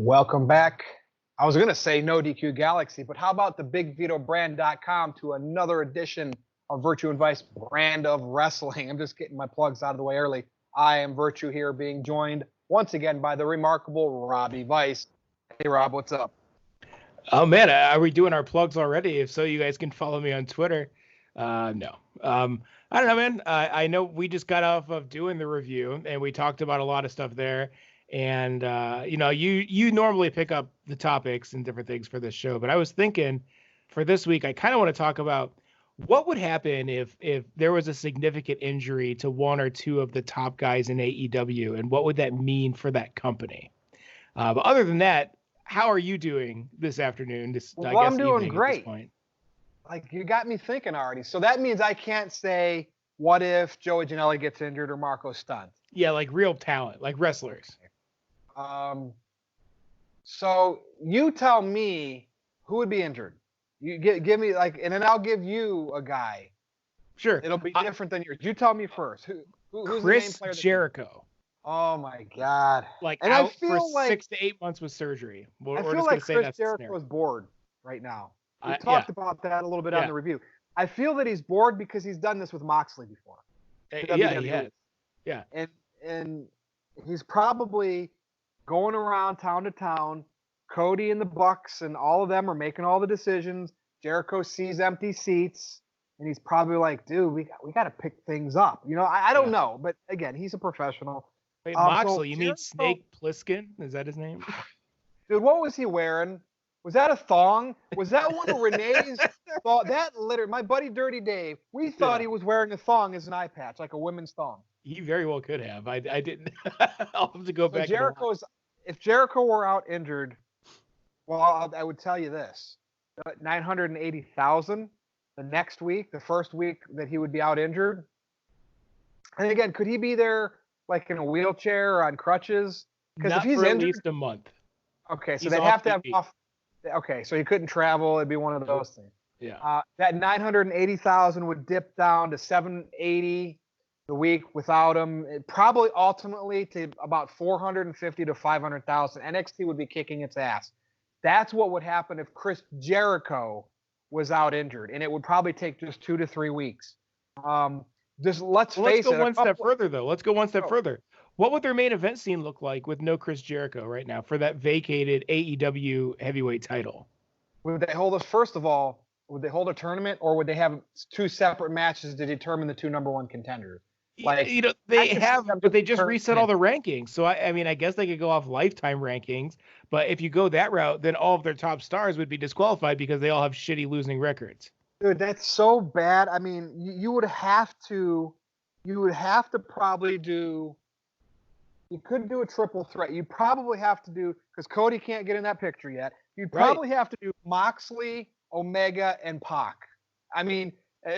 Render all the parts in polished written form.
Welcome back. I was going to say no DQ Galaxy, but how about the BigVitoBrand.com to another edition of Virtue and Vice Brand of Wrestling? I'm just getting my plugs out of the way early. I am Virtue here, being joined once again by the remarkable Robbie Vice. Hey, Rob, what's up? Oh, man, are we doing our plugs already? If so, you guys can follow me on Twitter. No. I don't know, man. I know we just got off of doing the review, and we talked about a lot of stuff there. And, you normally pick up the topics and different things for this show. But I was thinking for this week, I kind of want to talk about what would happen if there was a significant injury to one or two of the top guys in AEW, and what would that mean for that company? But other than that, how are you doing this afternoon? I'm doing great. At this point? Like, you got me thinking already. So that means I can't say, what if Joey Janela gets injured or Marco Stunt? Yeah, like real talent, like wrestlers. So you tell me who would be injured. You give me and then I'll give you a guy. Sure. It'll be different than yours. You tell me first. Who's Chris the main player? Jericho. Oh my God! And out for 6 to 8 months with surgery. I feel like Chris Jericho is bored right now. We talked about that a little bit on the review. I feel that he's bored because he's done this with Moxley before. Yeah, he has. Yeah. And he's probably going around town to town. Cody and the Bucks and all of them are making all the decisions. Jericho sees empty seats, and he's probably like, "Dude, we got to pick things up." I don't know, but again, he's a professional. Wait, Moxley, you mean Snake Plissken? Is that his name? Dude, what was he wearing? Was that a thong? Was that one of Renee's? My buddy Dirty Dave, we thought he was wearing a thong as an eye patch, like a women's thong. He very well could have. I didn't. I'll have to go back. If Jericho were out injured, well, I would tell you this: 980,000 the next week, the first week that he would be out injured. And again, could he be there like in a wheelchair or on crutches? Because if he's injured, at least a month. Okay, so they'd have to have off. Okay, so he couldn't travel. It'd be one of those things. Yeah. That 980,000 would dip down to 780 the week without him. Probably ultimately to about 450 to 500,000. NXT would be kicking its ass. That's what would happen if Chris Jericho was out injured, and it would probably take just 2 to 3 weeks. Let's go one step further, though. Let's go one step further. What would their main event scene look like with no Chris Jericho right now for that vacated AEW heavyweight title? Would they hold us? First of all, would they hold a tournament, or would they have 2 separate matches to determine the 2 number 1 contenders? They have, but they just reset all the rankings. So I guess they could go off lifetime rankings. But if you go that route, then all of their top stars would be disqualified because they all have shitty losing records. Dude, that's so bad. I mean, you would have to probably do. You could do a triple threat. You probably have to do, because Cody can't get in that picture yet. You'd probably have to do Moxley, Omega, and Pac. I mean,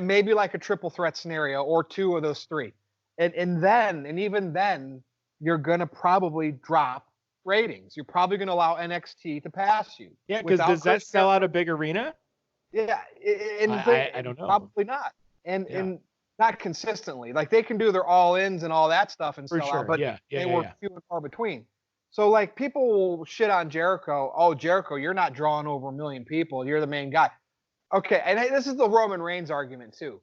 maybe like a triple threat scenario, or 2 of those 3. And even then, you're going to probably drop ratings. You're probably going to allow NXT to pass you. Yeah, because does that sell out a big arena? Yeah. I don't know. Probably not. And not consistently. Like, they can do their all-ins and all that stuff and sell out, but they were few and far between. So, like, people will shit on Jericho. Oh, Jericho, you're not drawing over 1 million people. You're the main guy. Okay, and this is the Roman Reigns argument, too.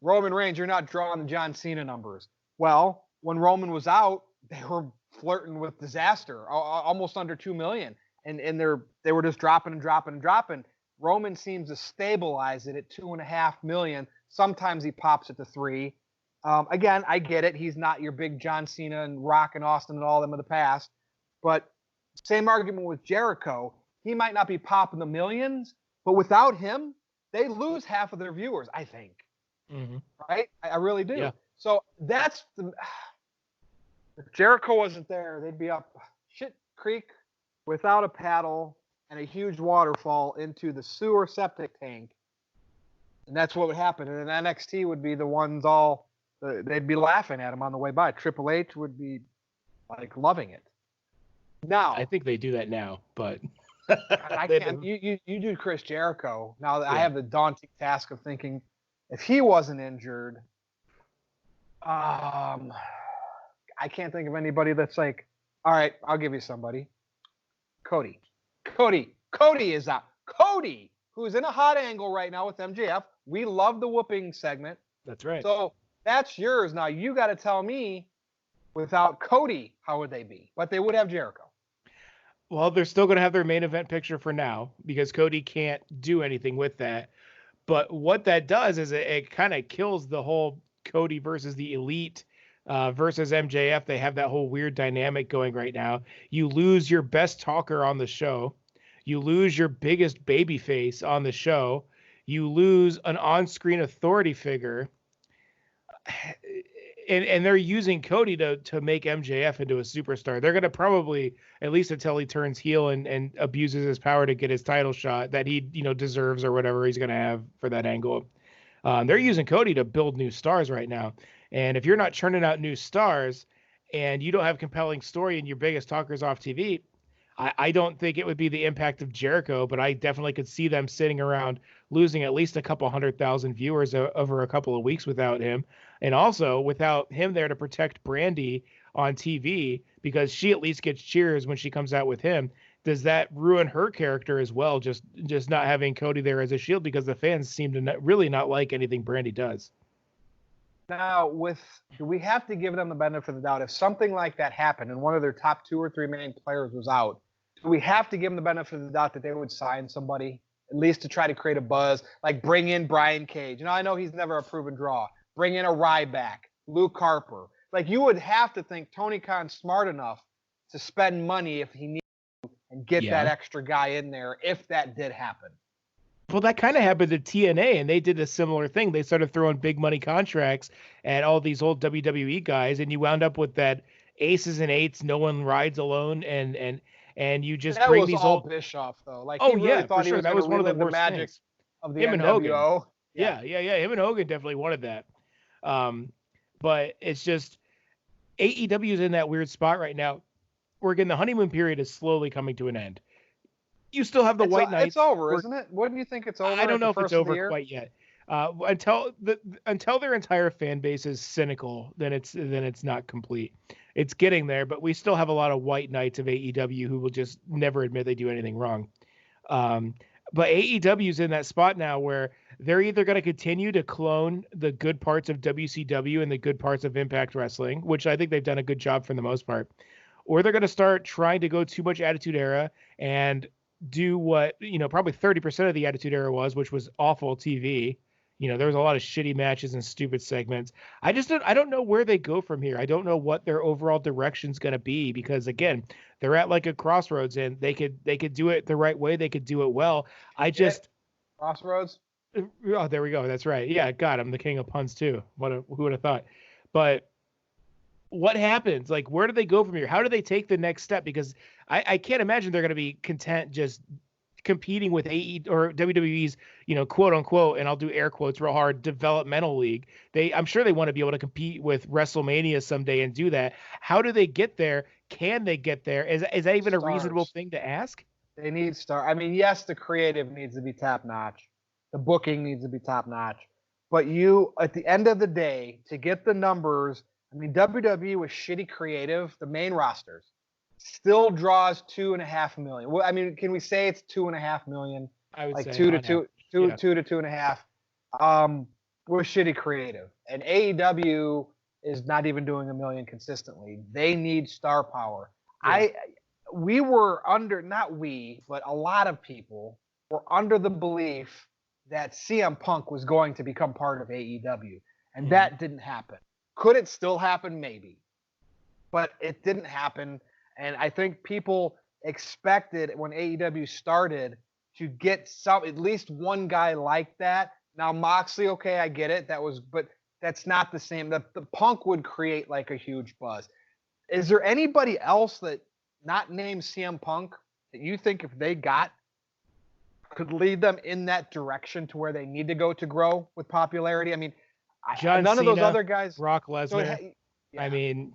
Roman Reigns, you're not drawing the John Cena numbers. Well, when Roman was out, they were flirting with disaster, almost under 2 million. And they were just dropping and dropping and dropping. Roman seems to stabilize it at 2.5 million. Sometimes he pops it to 3. Again, I get it. He's not your big John Cena and Rock and Austin and all them of the past. But same argument with Jericho. He might not be popping the millions, but without him, they lose half of their viewers, I think. Mm-hmm. Right? I really do. Yeah. So that's if Jericho wasn't there, they'd be up shit creek without a paddle and a huge waterfall into the sewer septic tank. And that's what would happen. And then NXT would be the ones they'd be laughing at him on the way by. Triple H would be like loving it. Now, I think they do that now, but I can't. You do Chris Jericho. Now I have the daunting task of thinking if he wasn't injured, I can't think of anybody that's like, all right, I'll give you somebody. Cody. Cody is out. Cody, who's in a hot angle right now with MJF. We love the whooping segment. That's right. So that's yours. Now you got to tell me, without Cody, how would they be? But they would have Jericho. Well, they're still going to have their main event picture for now because Cody can't do anything with that. But what that does is it kind of kills the whole Cody versus the Elite versus MJF. They have that whole weird dynamic going right now. You lose your best talker on the show. You lose your biggest babyface on the show. You lose an on-screen authority figure. And they're using Cody to make MJF into a superstar. They're going to probably, at least until he turns heel and abuses his power to get his title shot that he deserves or whatever he's going to have for that angle. They're using Cody to build new stars right now. And if you're not churning out new stars and you don't have compelling story and your biggest talker's off TV, I don't think it would be the impact of Jericho, but I definitely could see them sitting around losing at least a couple 100,000 viewers over a couple of weeks without him. And also without him there to protect Brandy on TV, because she at least gets cheers when she comes out with him. Does that ruin her character as well? Just not having Cody there as a shield, because the fans seem to really not like anything Brandy does. Now, do we have to give them the benefit of the doubt if something like that happened and one of their top 2 or 3 main players was out? Do we have to give them the benefit of the doubt that they would sign somebody, at least to try to create a buzz, like bring in Brian Cage? I know he's never a proven draw. Bring in a Ryback, Luke Harper. Like, you would have to think Tony Khan's smart enough to spend money if he needs to and get that extra guy in there if that did happen. Well, that kind of happened to TNA, and they did a similar thing. They started throwing big money contracts at all these old WWE guys, and you wound up with that aces and eights, no one rides alone, and you just bring these old Bischoff though. Like, he really thought sure. That was one of the worst magic things. Of the him NWO. And Hogan. Yeah. Him and Hogan definitely wanted that. But it's just AEW is in that weird spot right now. Where again, the honeymoon period is slowly coming to an end. You still have the White Knights. It's over, isn't it? Wouldn't you think it's over? I don't know if it's over quite yet. Until their entire fan base is cynical, then it's not complete. It's getting there, but we still have a lot of White Knights of AEW who will just never admit they do anything wrong. But AEW's in that spot now where they're either going to continue to clone the good parts of WCW and the good parts of Impact Wrestling, which I think they've done a good job for the most part, or they're going to start trying to go too much Attitude Era and do what, probably 30% of the Attitude Era was, which was awful TV. There was a lot of shitty matches and stupid segments. I don't know where they go from here. I don't know what their overall direction's going to be, because again, they're at like a crossroads, and they could do it the right way. They could do it well. Crossroads. Oh, there we go. That's right. Yeah. God, I'm the king of puns too. Who would have thought? But what happens? Like, where do they go from here? How do they take the next step? Because I can't imagine they're going to be content just competing with AE or WWE's, quote unquote, and I'll do air quotes real hard, developmental league. I'm sure they want to be able to compete with WrestleMania someday and do that. How do they get there? Can they get there? Is that even a reasonable thing to ask? They need stars. I mean, yes, the creative needs to be top notch. The booking needs to be top notch. But at the end of the day, to get the numbers, I mean, WWE was shitty creative. The main rosters still draws 2.5 million. Well, I mean, can we say it's 2.5 million? I would say 2 to 2.5. We're shitty creative, and AEW is not even doing 1 million consistently. They need star power. Yeah. We were under, not we, but a lot of people were under the belief that CM Punk was going to become part of AEW, and that didn't happen. Could it still happen? Maybe, but it didn't happen. And I think people expected when AEW started to get at least one guy like that. Now Moxley, okay, I get it. But that's not the same. The Punk would create like a huge buzz. Is there anybody else that not named CM Punk that you think if they got could lead them in that direction to where they need to go to grow with popularity? I mean, John none Cena, of those other guys. Brock Lesnar. I mean,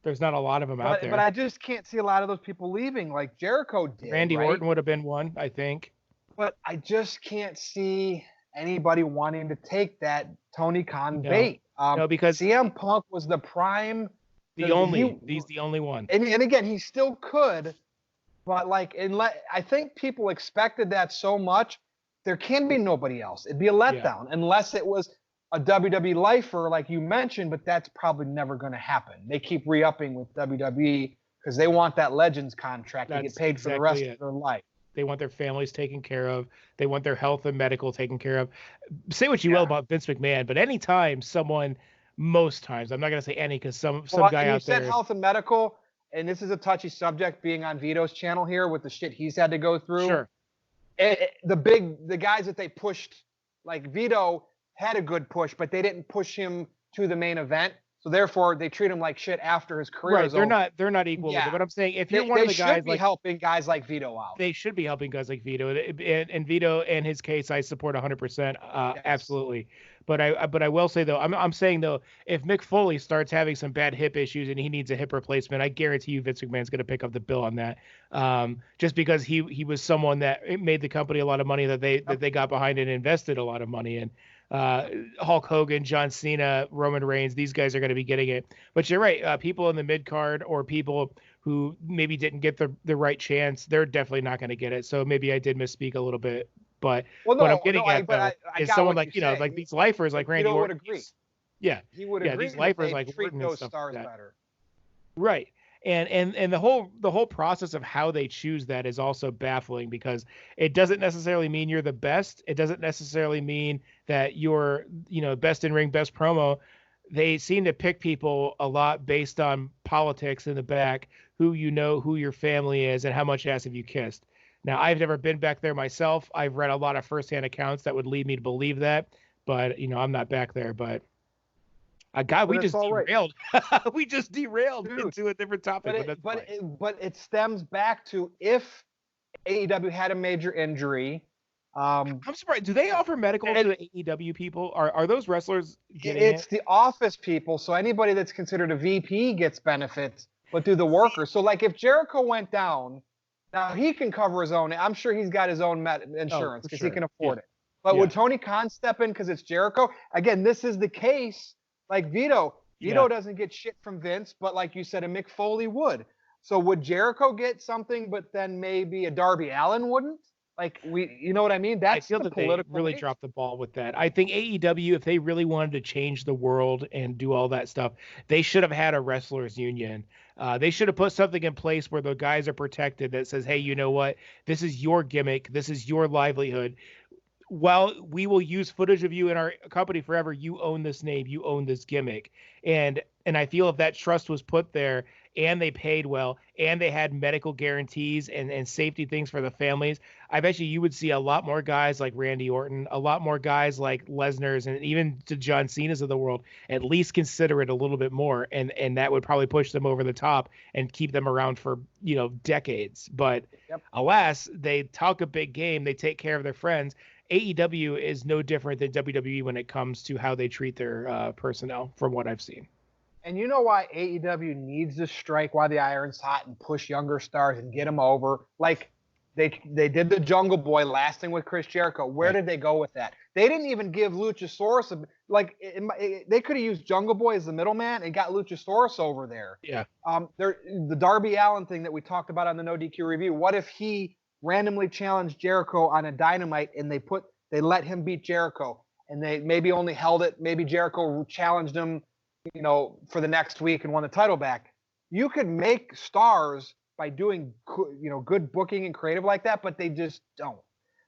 there's not a lot of them out there. But I just can't see a lot of those people leaving like Jericho did. Randy Orton would have been one, I think. But I just can't see anybody wanting to take that Tony Khan bait. No, because CM Punk was the prime. He's the only one. And again, he still could, But like, I think people expected that so much. There can be nobody else. It'd be a letdown unless it was a WWE lifer, like you mentioned. But that's probably never going to happen. They keep re-upping with WWE because they want that Legends contract to get paid for the rest of their life. They want their families taken care of. They want their health and medical taken care of. Say what you will about Vince McMahon, but anytime someone, most times, I'm not going to say any because some guy out there. You said health and medical, and this is a touchy subject being on Vito's channel here with the shit he's had to go through. Sure. The guys that they pushed, like Vito had a good push, but they didn't push him to the main event. So therefore, they treat him like shit after his career. Right, they're not equal with it. But I'm saying if you're one of the guys, they should be helping guys like Vito out. They should be helping guys like Vito, and Vito, in his case, I support 100%, absolutely. But I will say though, I'm saying though, if Mick Foley starts having some bad hip issues and he needs a hip replacement, I guarantee you Vince McMahon's going to pick up the bill on that. Just because he was someone that made the company a lot of money that they got behind and invested a lot of money in. Hulk Hogan, John Cena, Roman Reigns, these guys are going to be getting it. But you're right. People in the mid card or people who maybe didn't get the right chance, they're definitely not going to get it. So maybe I did misspeak a little bit. But what I'm getting at is someone like like these lifers like Randy Orton. Would agree. Yeah, he would agree. These lifers like treat those stars better. Right. And the whole process of how they choose that is also baffling because it doesn't necessarily mean you're the best. It doesn't necessarily mean that you're, best in ring, best promo. They seem to pick people a lot based on politics in the back, who your family is, and how much ass have you kissed. Now, I've never been back there myself. I've read a lot of firsthand accounts that would lead me to believe that, but I'm not back there. But God, we just derailed. We just derailed into a different topic. But it stems back to if AEW had a major injury. I'm surprised. Do they offer medical to the AEW people? Are those wrestlers getting it? It's the office people. So anybody that's considered a VP gets benefits, but do the workers. So like if Jericho went down, now he can cover his own. I'm sure he's got his own insurance because he can afford it. But would Tony Khan step in because it's Jericho? Again, this is the case. Like Vito doesn't get shit from Vince, but like you said, a Mick Foley would. So would Jericho get something, but then maybe a Darby Allin wouldn't? Like you know what I mean? That's I feel that they really dropped the ball with that. I think AEW, if they really wanted to change the world and do all that stuff, they should have had a wrestlers union. They should have put something in place where the guys are protected that says, hey, you know what? This is your gimmick. This is your livelihood. While we will use footage of you in our company forever, you own this name, you own this gimmick. And I feel if that trust was put there and they paid well and they had medical guarantees and safety things for the families, I bet you would see a lot more guys like Randy Orton, a lot more guys like Lesnar's, and even to John Cena's of the world, at least consider it a little bit more. And that would probably push them over the top and keep them around for, decades. But alas, they talk a big game. They take care of their friends. AEW is no different than WWE when it comes to how they treat their personnel, from what I've seen. And you know why AEW needs to strike while the iron's hot and push younger stars and get them over? Like they did the Jungle Boy last thing with Chris Jericho. Where did they go with that? They didn't even give Luchasaurus they could have used Jungle Boy as the middleman and got Luchasaurus over there. Yeah. The Darby Allin thing that we talked about on the No DQ review. What if he randomly challenged Jericho on a Dynamite and they let him beat Jericho and they maybe only held it? Maybe Jericho challenged him, for the next week and won the title back. You could make stars by doing, good booking and creative like that, but they just don't.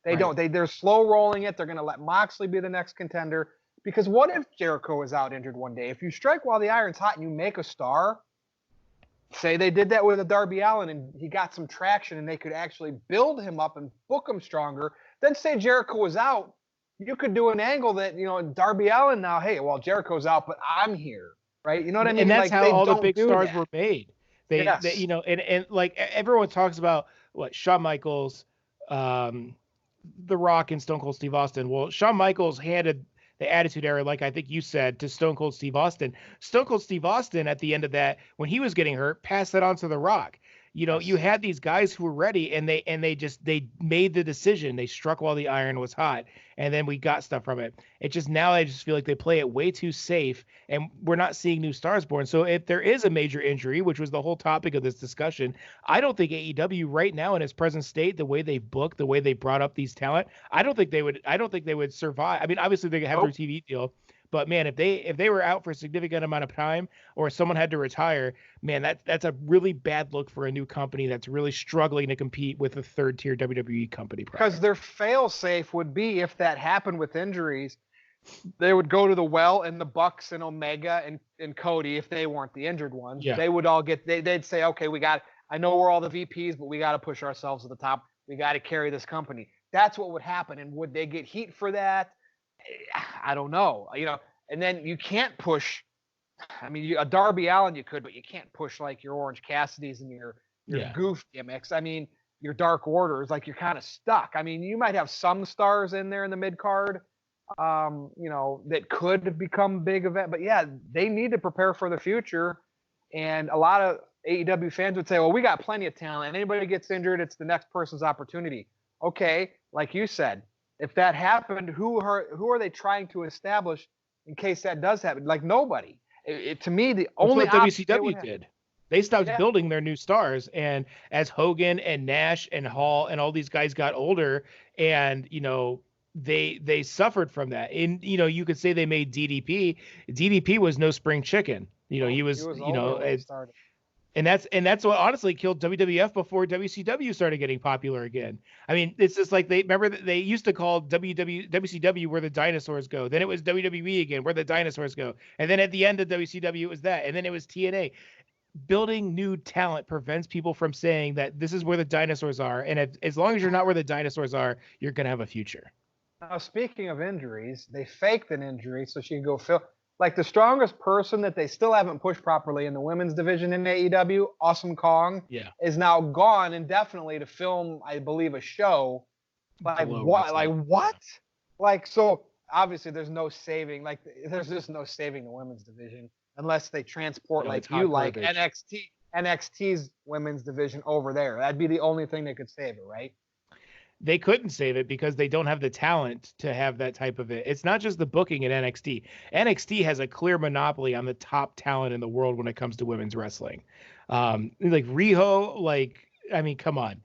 They're slow rolling it. They're going to let Moxley be the next contender because what if Jericho is out injured one day? If you strike while the iron's hot and you make a star, say they did that with a Darby Allin and he got some traction and they could actually build him up and book him stronger. Then say Jericho was out. You could do an angle that, Darby Allin now, hey, well, Jericho's out, but I'm here, right? You know what I mean? And that's how all the big stars were made. They and like everyone talks about what Shawn Michaels, The Rock, and Stone Cold Steve Austin. Well, Shawn Michaels handed the Attitude Era, like I think you said, to Stone Cold Steve Austin. Stone Cold Steve Austin, at the end of that, when he was getting hurt, passed that on to The Rock. You had these guys who were ready, and they made the decision. They struck while the iron was hot, and then we got stuff from it. It just now I just feel like they play it way too safe, and we're not seeing new stars born. So if there is a major injury, which was the whole topic of this discussion, I don't think AEW right now in its present state, the way they've booked, the way they brought up these talent, I don't think they would survive. I mean, obviously they have their TV deal. But man, if they were out for a significant amount of time, or someone had to retire, man, that's a really bad look for a new company that's really struggling to compete with a third-tier WWE company. Because their fail-safe would be, if that happened with injuries, they would go to the Well and the Bucks and Omega and Cody, if they weren't the injured ones. Yeah. They would all they'd say, okay, I know we're all the VPs, but we got to push ourselves to the top. We got to carry this company. That's what would happen. And would they get heat for that? I don't know, and then you can't push. I mean, a Darby Allin you could, but you can't push like your Orange Cassidy's and your goof gimmicks. I mean, your Dark Orders, like you're kind of stuck. I mean, you might have some stars in there in the mid card, that could become big event, but yeah, they need to prepare for the future. And a lot of AEW fans would say, well, we got plenty of talent. Anybody gets injured, it's the next person's opportunity. Okay, like you said. If that happened, who are they trying to establish in case that does happen? Like nobody. To me, the only what WCW did. They stopped building their new stars, and as Hogan and Nash and Hall and all these guys got older, and they suffered from that. And you could say they made DDP. DDP was no spring chicken. He was And that's what honestly killed WWF before WCW started getting popular again. I mean, it's just like they used to call WCW where the dinosaurs go. Then it was WWE again, where the dinosaurs go. And then at the end of WCW, it was that. And then it was TNA. Building new talent prevents people from saying that this is where the dinosaurs are. And as long as you're not where the dinosaurs are, you're going to have a future. Now, speaking of injuries, they faked an injury so she could go fill. Like the strongest person that they still haven't pushed properly in the women's division in AEW, Awesome Kong, is now gone indefinitely to film, I believe, a show. Like what? Like what? Like, so obviously there's no saving. Like there's just no saving the women's division unless they transport NXT's women's division over there. That'd be the only thing that could save it, right? They couldn't save it because they don't have the talent to have that type of it. It's not just the booking at NXT. NXT has a clear monopoly on the top talent in the world when it comes to women's wrestling. Like Riho, I mean, come on.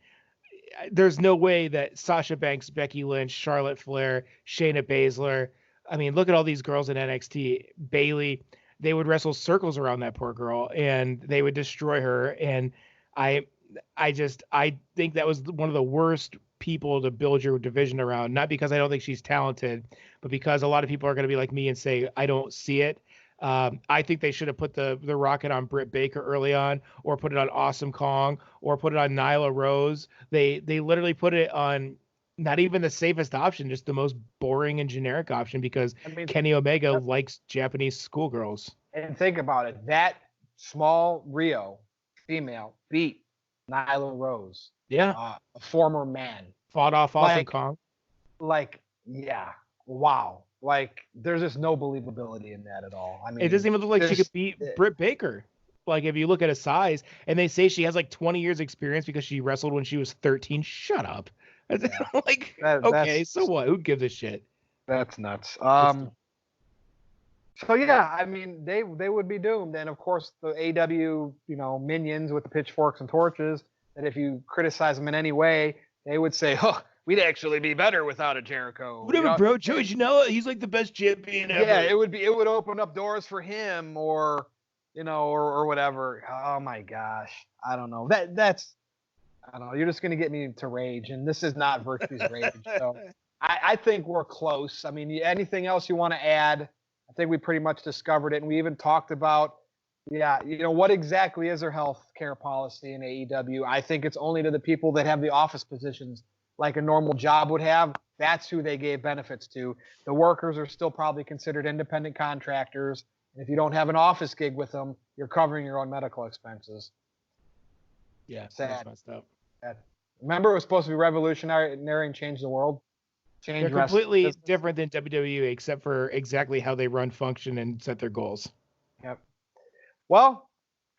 There's no way that Sasha Banks, Becky Lynch, Charlotte Flair, Shayna Baszler. I mean, look at all these girls in NXT. Bayley, they would wrestle circles around that poor girl and they would destroy her. And I think that was one of the worst people to build your division around, not because I don't think she's talented, but because a lot of people are going to be like me and say, I don't see it. I think they should have put the rocket on Britt Baker early on, or put it on Awesome Kong, or put it on Nyla Rose. They literally put it on not even the safest option, just the most boring and generic option, because Kenny Omega likes Japanese schoolgirls. And think about it. That small Rio female beat Nyla Rose. Yeah. A former man. Fought off Awesome Kong. Wow. Like, there's just no believability in that at all. I mean, it doesn't even look like she could beat Britt Baker. Like, if you look at a size, and they say she has like 20 years experience because she wrestled when she was 13. Shut up. Yeah. So what? Who gives a shit? That's nuts. So yeah, I mean, they would be doomed. And of course, the AW, minions with the pitchforks and torches, that if you criticize them in any way, they would say, "Oh, we'd actually be better without a Jericho." Whatever, bro. Joey Janela, he's like the best champion ever. Yeah, it would open up doors for him, or or whatever. Oh my gosh, I don't know. I don't know. You're just gonna get me to rage, and this is not Virtue's rage. So I think we're close. I mean, anything else you want to add? I think we pretty much discovered it, and we even talked about, what exactly is their health care policy in AEW? I think it's only to the people that have the office positions like a normal job would have. That's who they gave benefits to. The workers are still probably considered independent contractors. And if you don't have an office gig with them, you're covering your own medical expenses. Yeah, sad. That's messed up. Sad. Remember, it was supposed to be revolutionary and change the world. They're completely different than WWE, except for exactly how they run, function, and set their goals. Yep. Well,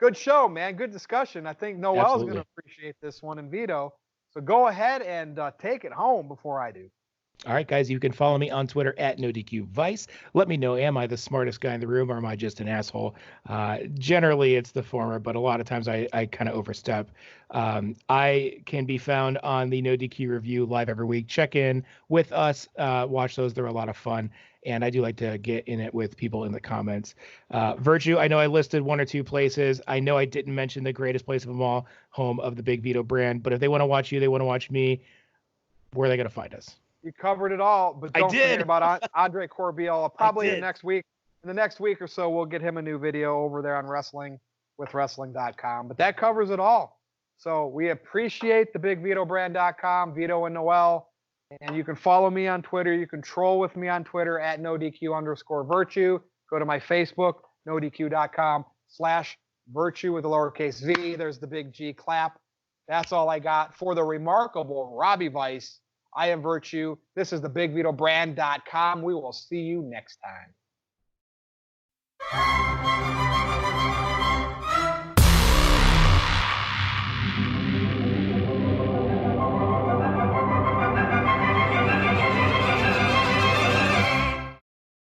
good show, man. Good discussion. I think Noel's going to appreciate this one, and Vito. So go ahead and take it home before I do. All right, guys, you can follow me on Twitter at NoDQVice. Let me know, am I the smartest guy in the room or am I just an asshole? Generally, it's the former, but a lot of times I kind of overstep. I can be found on the No DQ Review live every week. Check in with us. Watch those. They're a lot of fun. And I do like to get in it with people in the comments. Virtue, I know I listed 1 or 2 places. I know I didn't mention the greatest place of them all, home of the Big Vito brand. But if they want to watch you, they want to watch me, where are they going to find us? You covered it all, but don't forget about Andre Corbeil. Probably in the next week or so, we'll get him a new video over there on WrestlingWithWrestling.com. But that covers it all. So we appreciate the BigVitoBrand.com, Vito and Noel. And you can follow me on Twitter. You can troll with me on Twitter at NoDQ_Virtue. Go to my Facebook, NoDQ.com/Virtue with a lowercase v. There's the big G clap. That's all I got for the remarkable Robbie Vice. I am Virtue. This is the BigVitoBrand.com. We will see you next time.